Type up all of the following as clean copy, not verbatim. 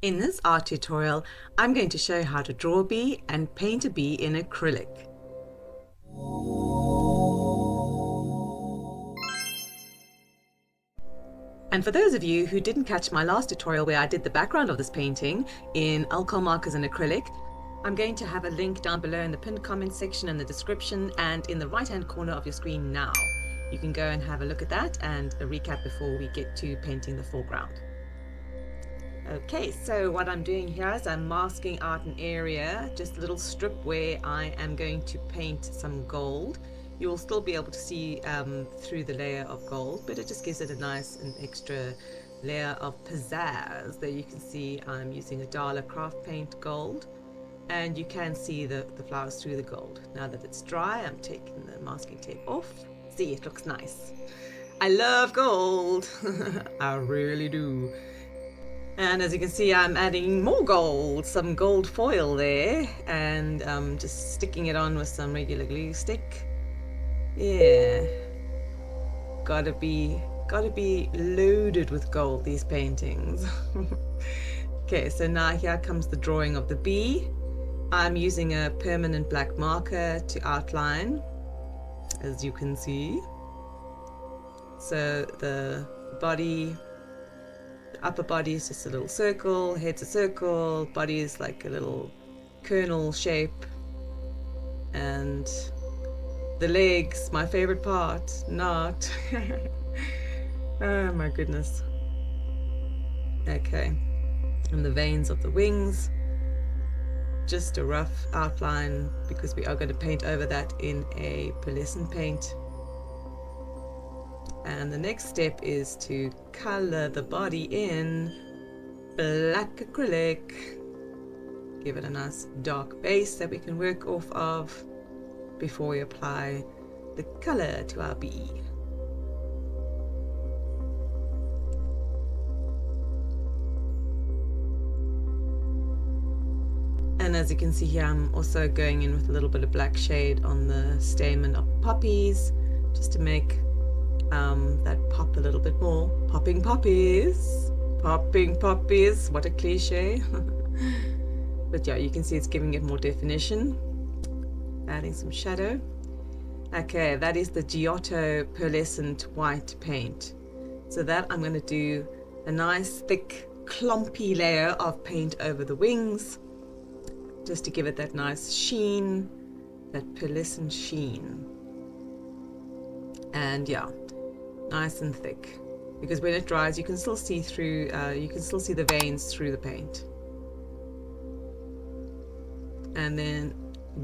In this art tutorial, I'm going to show you how to draw a bee and paint a bee in acrylic. And for those of you who didn't catch my last tutorial where I did the background of this painting in alcohol markers and acrylic, I'm going to have a link down below in the pinned comment section and the description and in the right hand corner of your screen now. You can go and have a look at that and a recap before we get to painting the foreground. Okay, so what I'm doing here is I'm masking out an area, just a little strip where I am going to paint some gold. You will still be able to see through the layer of gold, but it just gives it a nice and extra layer of pizzazz. There you can see I'm using a Dala craft paint gold, and you can see the flowers through the gold. Now that it's dry, I'm taking the masking tape off. See, it looks nice. I love gold. I really do. And as you can see, I'm adding more gold, some gold foil there, and just sticking it on with some regular glue stick. Yeah, gotta be loaded with gold, these paintings. Okay, so now here comes the drawing of the bee. I'm using a permanent black marker to outline, as you can see. So the body, upper body is just a little circle, head's a circle, body is like a little kernel shape, and the legs, my favorite part, not. Oh my goodness. Okay, and the veins of the wings, just a rough outline because we are going to paint over that in a pearlescent paint. And the next step is to color the body in black acrylic. Give it a nice dark base that we can work off of before we apply the color to our bee. And as you can see here, I'm also going in with a little bit of black shade on the stamen of poppies, just to make that pop a little bit more. Popping poppies, what a cliche. But yeah, you can see it's giving it more definition, adding some shadow. Okay, that is the Giotto pearlescent white paint. So that I'm going to do a nice thick clumpy layer of paint over the wings, just to give it that nice sheen, that pearlescent sheen. And yeah, nice and thick, because when it dries you can still see through, you can still see the veins through the paint. And then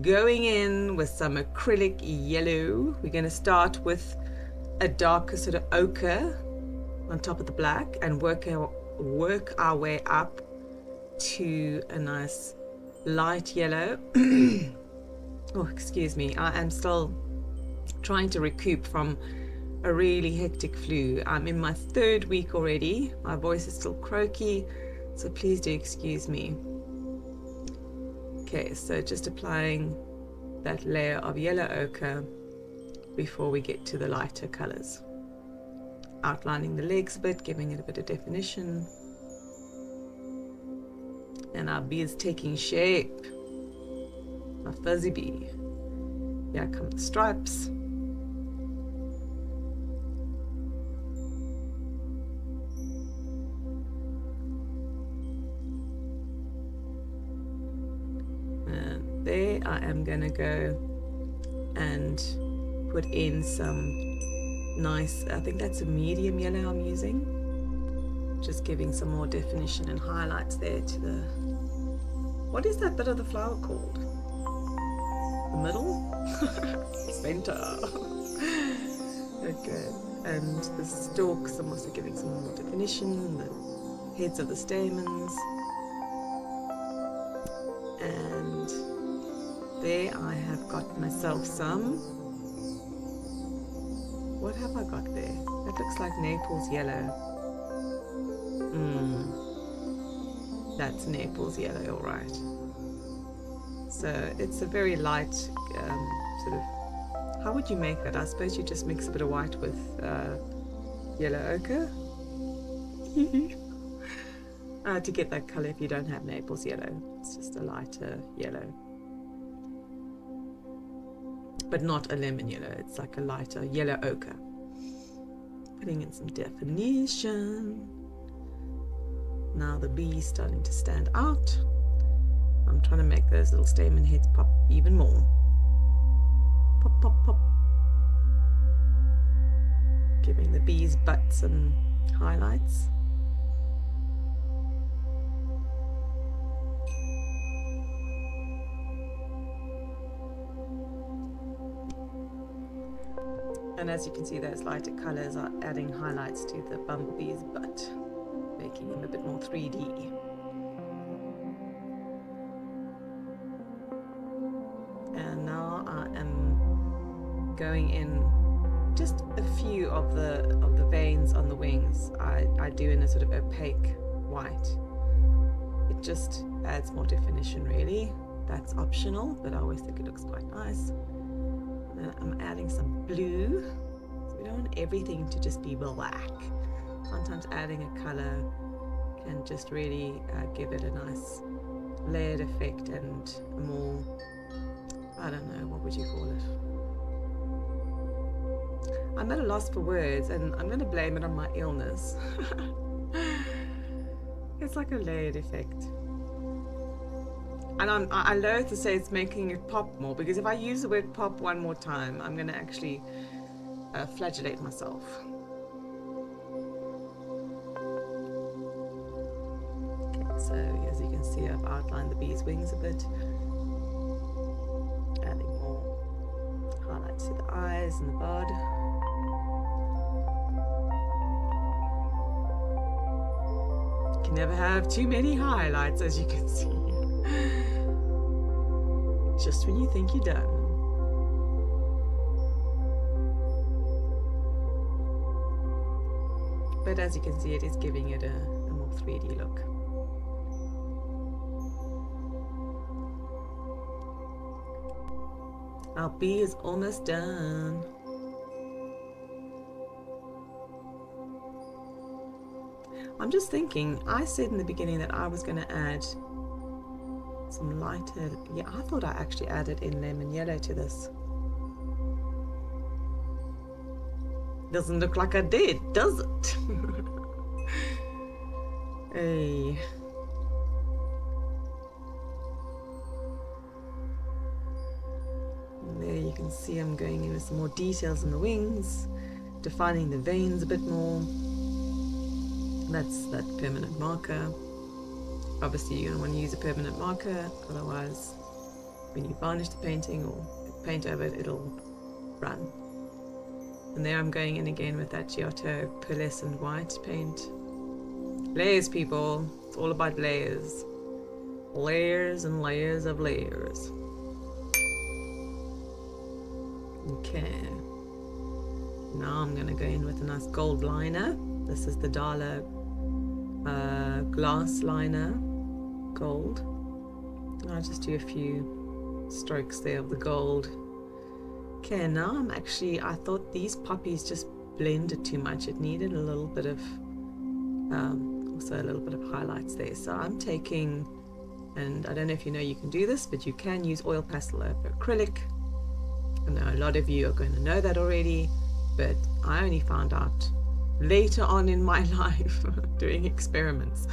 going in with some acrylic yellow, we're going to start with a darker sort of ochre on top of the black and work our way up to a nice light yellow. Oh, excuse me, I am still trying to recoup from a really hectic flu. I'm in my 3rd week already. My voice is still croaky, so please do excuse me. Okay, so just applying that layer of yellow ochre before we get to the lighter colors. Outlining the legs a bit, giving it a bit of definition. And our bee is taking shape. My fuzzy bee. Here come the stripes. And there I am going to go and put in some nice, I think that's a medium yellow I'm using. Just giving some more definition and highlights there to the, what is that bit of the flower called? The middle? Center. Okay, and the stalks, I'm also giving some more definition, the heads of the stamens. And there I have got myself some, what have I got there? That looks like Naples Yellow. That's Naples Yellow, all right. So it's a very light sort of, how would you make that? I suppose you just mix a bit of white with yellow ochre. to get that color if you don't have Naples Yellow. It's just a lighter yellow, but not a lemon yellow. It's like a lighter yellow ochre. Putting in some definition. Now the bee is starting to stand out. I'm trying to make those little stamen heads pop even more. Pop, pop, pop. Giving the bee's butt some highlights. And as you can see, those lighter colors are adding highlights to the bumblebee's butt, making him a bit more 3D. And now I am going in just a few of the veins on the wings. I do in a sort of opaque white. It just adds more definition, really. That's optional, but I always think it looks quite nice. And I'm adding some blue, so we don't want everything to just be black. Sometimes adding a color can just really give it a nice layered effect and a more, I don't know, what would you call it? I'm at a loss for words, and I'm going to blame it on my illness. It's like a layered effect. And I loathe to say it's making it pop more, because if I use the word pop one more time, I'm going to actually flagellate myself. Okay, so as you can see, I've outlined the bee's wings a bit. Adding more highlights to the eyes and the bud. You can never have too many highlights, as you can see. Just when you think you're done. But as you can see, it is giving it a more 3D look. Our bee is almost done. I'm just thinking, I said in the beginning that I was going to add some lighter, yeah, I thought I actually added in lemon yellow to this. Doesn't look like I did, does it? Hey. And there you can see I'm going in with some more details in the wings, defining the veins a bit more. That's that permanent marker. Obviously you're going to want to use a permanent marker, otherwise when you varnish the painting or paint over it, it'll run. And there I'm going in again with that Giotto pearlescent white paint. Layers, people. It's all about layers. Layers and layers of layers. Okay. Now I'm going to go in with a nice gold liner. This is the Dala glass liner, gold. And I'll just do a few strokes there of the gold. Okay, now I thought these poppies just blended too much. It needed a little bit of, also a little bit of highlights there. So I'm taking, and I don't know if you know you can do this, but you can use oil pastel over acrylic. I know a lot of you are going to know that already, but I only found out later on in my life doing experiments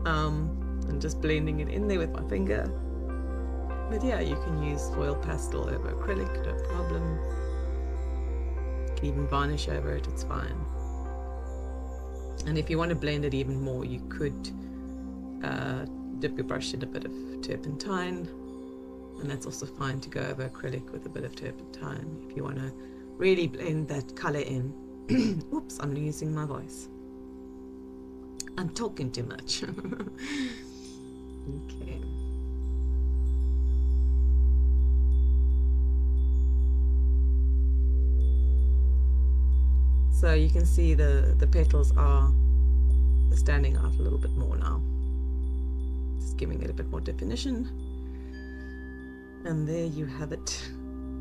and just blending it in there with my finger. But yeah, you can use oil pastel over acrylic, no problem. You can even varnish over it, it's fine. And if you want to blend it even more, you could dip your brush in a bit of turpentine, and that's also fine to go over acrylic with a bit of turpentine if you want to really blend that color in. Oops, I'm losing my voice. I'm talking too much. Okay. So you can see the petals are standing out a little bit more now. Just giving it a bit more definition. And there you have it.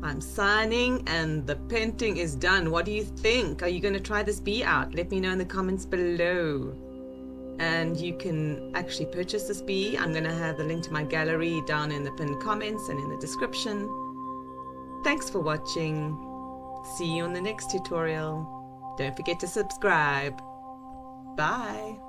I'm signing and the painting is done. What do you think? Are you going to try this bee out? Let me know in the comments below. and you can actually purchase this bee. I'm going to have the link to my gallery down in the pinned comments and in the description. Thanks for watching. See you on the next tutorial. Don't forget to subscribe. Bye.